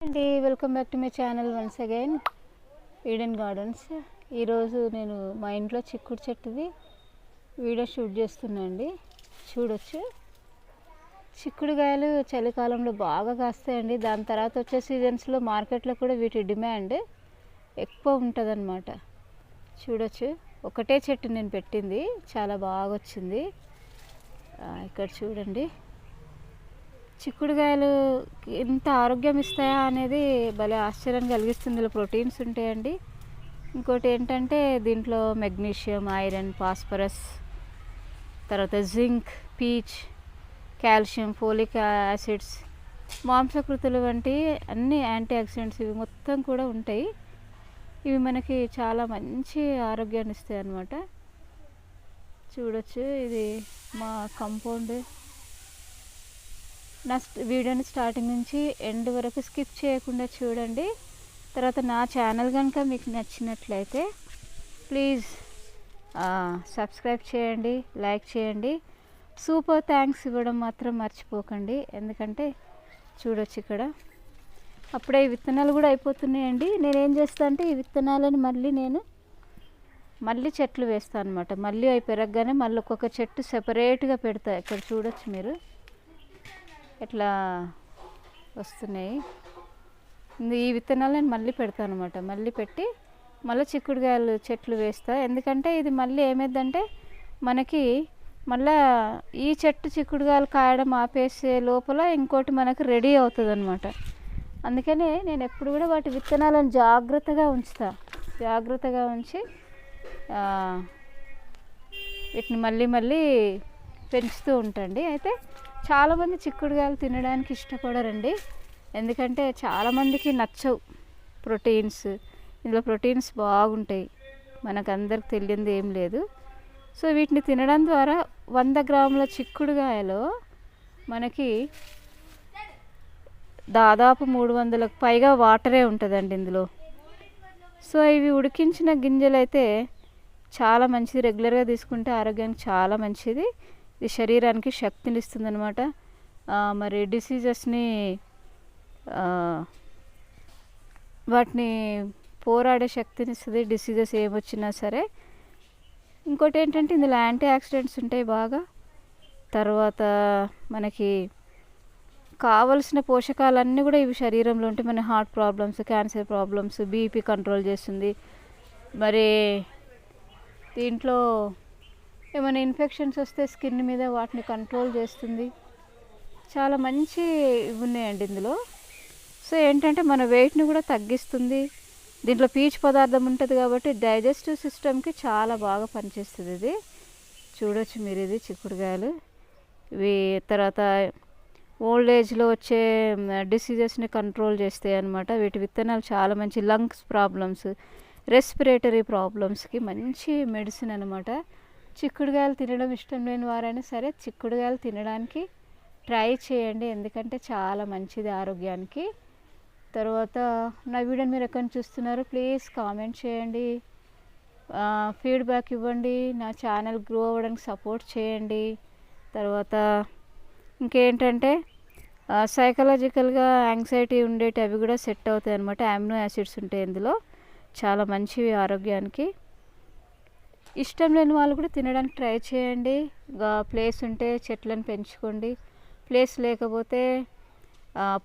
అండి welcome back to my channel once again Eden gardens. ఈరోజు నేను మా ఇంట్లో చిక్కుడు చెట్టుది వీడియో షూట్ చేస్తున్నా అండి. చూడొచ్చు, చిక్కుడుకాయలు చలికాలంలో బాగా కాస్తాయండి. దాని తర్వాత వచ్చే సీజన్స్లో మార్కెట్లో కూడా వీటి డిమాండ్ ఎక్కువ ఉంటుంది అన్నమాట. చూడొచ్చు, ఒకటే చెట్టు నేను పెట్టింది, చాలా బాగా వచ్చింది. ఇక్కడ చూడండి, చిక్కుడుకాయలు ఎంత ఆరోగ్యం ఇస్తాయా అనేది భలే ఆశ్చర్యం కలిగిస్తుంది. ఇందులో ప్రోటీన్స్ ఉంటాయండి. ఇంకోటి ఏంటంటే దీంట్లో మెగ్నీషియం, ఐరన్, ఫాస్ఫరస్, తర్వాత zinc, peach, calcium, folic acids, మాంసకృతులు వంటి అన్ని యాంటీ ఆక్సిడెంట్స్ ఇవి మొత్తం కూడా ఉంటాయి. ఇవి మనకి చాలా మంచి ఆరోగ్యాన్ని ఇస్తాయి అన్నమాట. చూడొచ్చు, ఇది మా కాంపౌండ్. నా వీడియోని స్టార్టింగ్ నుంచి ఎండ్ వరకు స్కిప్ చేయకుండా చూడండి. తర్వాత నా ఛానల్ కనుక మీకు నచ్చినట్లయితే ప్లీజ్ సబ్స్క్రైబ్ చేయండి, లైక్ చేయండి. సూపర్ థ్యాంక్స్ ఇవ్వడం మాత్రం మర్చిపోకండి. ఎందుకంటే చూడొచ్చు, ఇక్కడ అప్పుడే ఈ విత్తనాలు కూడా అయిపోతున్నాయండి. నేనేం చేస్తా అంటే ఈ విత్తనాలను మళ్ళీ చెట్లు వేస్తాను అనమాట. మళ్ళీ అవి పెరగగానే మళ్ళీ ఒక్కొక్క చెట్టు సెపరేట్గా పెడతా. ఇక్కడ చూడొచ్చు మీరు, ఎట్లా వస్తున్నాయి. ఈ విత్తనాలు నేను మళ్ళీ పెడతాను అనమాట. మళ్ళీ పెట్టి మళ్ళీ చిక్కుడుకాయలు చెట్లు వేస్తా. ఎందుకంటే ఇది మళ్ళీ ఏమైందంటే మనకి మళ్ళీ ఈ చెట్టు చిక్కుడుకాయలు కాయడం ఆపేసే లోపల ఇంకోటి మనకు రెడీ అవుతుంది అనమాట. అందుకనే నేను ఎప్పుడు కూడా వాటి విత్తనాలను జాగ్రత్తగా ఉంచి వీటిని మళ్ళీ పెంచుతూ ఉంటాండి. అయితే చాలామంది చిక్కుడుకాయలు తినడానికి ఇష్టపడరండి. ఎందుకంటే చాలామందికి నచ్చవు ప్రోటీన్స్. ఇందులో ప్రోటీన్స్ బాగుంటాయి, మనకు అందరికి తెలియంది ఏం లేదు. సో వీటిని తినడం ద్వారా 100 గ్రాముల చిక్కుడుకాయలో మనకి దాదాపు 300లకు పైగా వాటరే ఉంటుందండి ఇందులో. సో ఇవి ఉడికించిన గింజలు అయితే చాలా మంచిది. రెగ్యులర్గా తీసుకుంటే ఆరోగ్యానికి చాలా మంచిది. ఇది శరీరానికి శక్తిని ఇస్తుంది అనమాట. మరి డిసీజెస్ని వాటిని పోరాడే శక్తిని ఇస్తుంది, డిసీజెస్ ఏమొచ్చినా సరే. ఇంకోటి ఏంటంటే ఇందులో యాంటీ ఆక్సిడెంట్స్ ఉంటాయి బాగా. తర్వాత మనకి కావలసిన పోషకాలన్నీ కూడా ఇవి శరీరంలో ఉంటాయి. మన heart problems, cancer problems, BP control చేస్తుంది. మరి దీంట్లో ఏమైనా ఇన్ఫెక్షన్స్ వస్తే స్కిన్ మీద వాటిని కంట్రోల్ చేస్తుంది. చాలా మంచి ఇవి ఉన్నాయండి ఇందులో. సో ఏంటంటే మన వెయిట్ని కూడా తగ్గిస్తుంది. దీంట్లో పీచు పదార్థం ఉంటుంది కాబట్టి డైజెస్టివ్ సిస్టమ్కి చాలా బాగా పనిచేస్తుంది ఇది. చూడొచ్చు మీరు, ఇది చిక్కుడుకాయలు. ఇవి తర్వాత ఓల్డ్ ఏజ్లో వచ్చే డిసీజెస్ని కంట్రోల్ చేస్తాయి అన్నమాట. వీటి విత్తనాలు చాలా మంచి లంగ్స్ ప్రాబ్లమ్స్, రెస్పిరేటరీ ప్రాబ్లమ్స్కి మంచి మెడిసిన్ అనమాట. చిక్కుడుకాయలు తినడం ఇష్టం లేని వారైనా సరే చిక్కుడుకాయలు తినడానికి ట్రై చేయండి. ఎందుకంటే చాలా మంచిది ఆరోగ్యానికి. తర్వాత నా వీడియోని మీరు ఎక్కడ చూస్తున్నారు ప్లీజ్ కామెంట్ చేయండి, ఫీడ్బ్యాక్ ఇవ్వండి, నా ఛానల్ గ్రో అవ్వడానికి సపోర్ట్ చేయండి. తర్వాత ఇంకేంటంటే సైకలాజికల్గా యాంగ్జైటీ ఉండేవి అవి కూడా సెట్ అవుతాయి అన్నమాట. అమినో యాసిడ్స్ ఉంటాయి ఇందులో, చాలా మంచివి ఆరోగ్యానికి. ఇష్టం లేని వాళ్ళు కూడా తినడానికి ట్రై చేయండి. ప్లేస్ ఉంటే చెట్లను పెంచుకోండి, ప్లేస్ లేకపోతే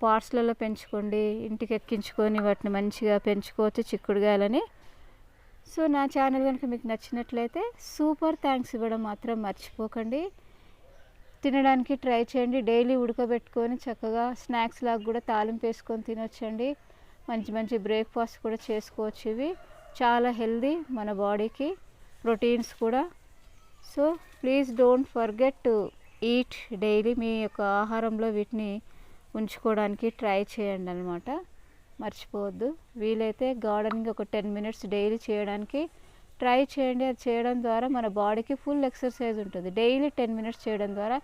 పాట్స్లలో పెంచుకోండి, ఇంటికి ఎక్కించుకొని వాటిని మంచిగా పెంచుకోవచ్చు చిక్కుడుకాయలని. సో నా ఛానల్ కనుక మీకు నచ్చినట్లయితే సూపర్ థ్యాంక్స్ ఇవ్వడం మాత్రం మర్చిపోకండి. తినడానికి ట్రై చేయండి. డైలీ ఉడకబెట్టుకొని చక్కగా స్నాక్స్ లాగా కూడా తాలింపు వేసుకొని తినొచ్చండి. మంచి బ్రేక్ఫాస్ట్ కూడా చేసుకోవచ్చు. ఇవి చాలా హెల్దీ మన బాడీకి, ప్రోటీన్స్ కూడా. So please don't forget to eat daily. మీ యొక్క ఆహారంలో వీటిని ఉంచుకోవడానికి ట్రై చేయండి అనమాట, మర్చిపోవద్దు. వీలైతే గార్డెనింగ్ ఒక 10 మినిట్స్ డైలీ చేయడానికి ట్రై చేయండి. అది చేయడం ద్వారా మన బాడీకి ఫుల్ ఎక్సర్సైజ్ ఉంటుంది. డైలీ 10 మినిట్స్ చేయడం ద్వారా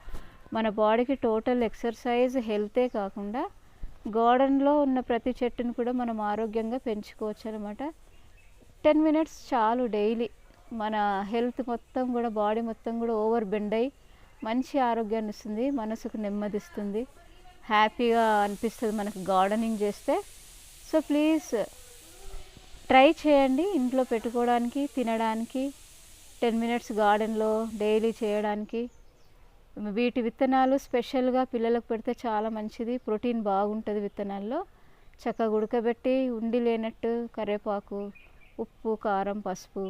మన బాడీకి టోటల్ ఎక్సర్సైజ్, హెల్తే కాకుండా గార్డెన్లో ఉన్న ప్రతి చెట్టును కూడా మనం ఆరోగ్యంగా పెంచుకోవచ్చు అనమాట. 10 మినిట్స్ చాలు డైలీ. మన హెల్త్ మొత్తం కూడా, బాడీ మొత్తం కూడా ఓవర్ బెండ్ అయ్యి మంచి ఆరోగ్యాన్ని ఇస్తుంది, మనసుకు నెమ్మదిస్తుంది. హ్యాపీగా అనిపిస్తుంది మనకు గార్డెనింగ్ చేస్తే. సో ప్లీజ్ ట్రై చేయండి ఇంట్లో పెట్టుకోవడానికి, తినడానికి, 10 మినిట్స్ గార్డెన్లో డైలీ చేయడానికి. వీటి విత్తనాలు స్పెషల్గా పిల్లలకు పెడితే చాలా మంచిది. ప్రోటీన్ బాగుంటుంది విత్తనాల్లో. చక్కగా ఉడకబెట్టి ఉండి లేనట్టు కరివేపాకు, ఉప్పు, కారం, పసుపు,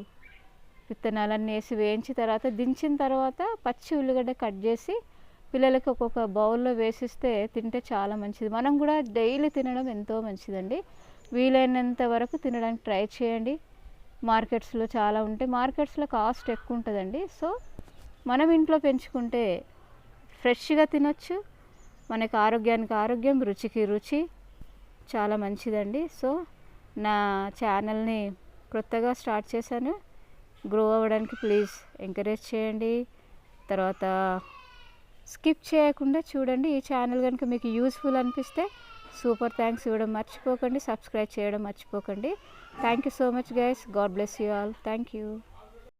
విత్తనాలన్నీ వేసి వేయించిన తర్వాత దించిన తర్వాత పచ్చి ఉల్లిగడ్డ కట్ చేసి పిల్లలకి ఒక్కొక్క బౌల్లో వేసిస్తే తింటే చాలా మంచిది. మనం కూడా డైలీ తినడం ఎంతో మంచిదండి. వీలైనంత వరకు తినడానికి ట్రై చేయండి. మార్కెట్స్లో చాలా ఉంటాయి, మార్కెట్స్లో కాస్ట్ ఎక్కువ ఉంటుందండి. సో మనం ఇంట్లో పెంచుకుంటే ఫ్రెష్గా తినొచ్చు, మనకి ఆరోగ్యానికి ఆరోగ్యం, రుచికి రుచి, చాలా మంచిదండి. సో నా ఛానల్ని కొత్తగా స్టార్ట్ చేశాను, గ్రో అవ్వడానికి ప్లీజ్ ఎంకరేజ్ చేయండి. తర్వాత స్కిప్ చేయకుండా చూడండి. ఈ ఛానల్ కనుక మీకు యూస్ఫుల్ అనిపిస్తే సూపర్ థ్యాంక్స్ ఇవ్వడం మర్చిపోకండి, సబ్స్క్రైబ్ చేయడం మర్చిపోకండి. Thank you so much guys. God bless you all. Thank you.